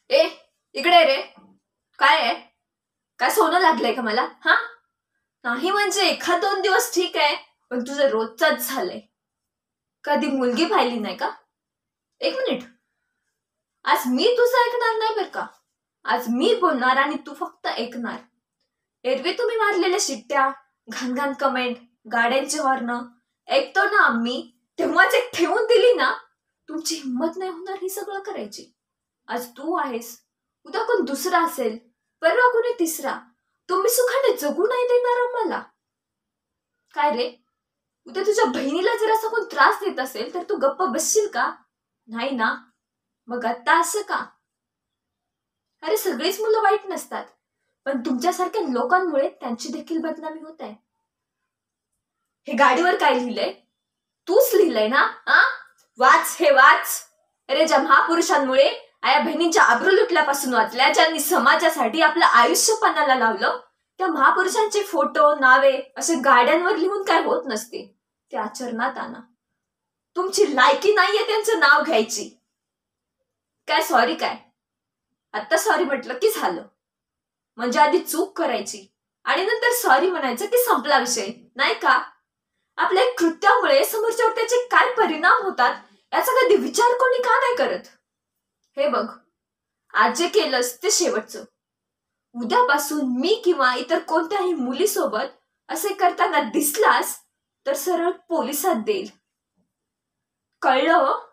ए, इकडे ये रे. काय आहे? काय सोनं लागलंय का मला? हा, नाही म्हणजे एखाद दोन दिवस ठीक आहे, पण तुझं रोजचाच झालंय. कधी मुलगी पाहिली नाही का? एक मिनिट. आज मी तुझं ऐकणार नाही बर का. आज मी बोलणार आणि तू फक्त ऐकणार. एरवी तुम्ही मारलेल्या शिट्ट्या, घाण कमेंट, गाड्यांचे हॉर्न ऐकतो ना आम्ही, तेव्हाच एक ठेवून दिली ना, तुमची हिंमत नाही होणार ही सगळं करायची. आज तू आहेस, उद्या कोण दुसरा असेल, परवा कोणी तिसरा. तुम्ही सुखाने जगू नाही देणार मला. काय रे, उद्या तुझ्या बहिणीला जर असं कोण त्रास देत असेल तर तू गप्प बसशील का? नाही ना. मग आता असं का? अरे, सगळीच मुलं वाईट नसतात, पण तुमच्यासारख्या लोकांमुळे त्यांची देखील बदनामी होत आहे. हे गाडीवर काय लिहिलंय? तूच लिहिलंय ना? वाच, हे वाच. अरे, ज्या महापुरुषांमुळे आया बहिणींच्या आबरू लुटल्यापासून वाचल्या, ज्यांनी समाजासाठी आपलं आयुष्य पणाला लावलं, त्या महापुरुषांचे फोटो, नावे असे गाड्यांवर लिहून काय होत नसते. ते आचरणात आणा. तुमची लायकी नाहीये त्यांचं नाव घ्यायची. काय सॉरी काय? आता सॉरी म्हटलं की झालं. म्हणजे आधी चूक करायची आणि नंतर सॉरी म्हणायचं की संपला विषय, नाही का? आपल्या कृत्यामुळे समोरच्यावर त्याचे काय परिणाम होतात याचा कधी विचार कोणी का नाही करत? हे बघ, आज जे केलंस ते शेवटचं. उद्यापासून मी किंवा इतर कोणत्याही मुलीसोबत असे करताना दिसलास तर सरळ पोलिसात देईल. कळलं?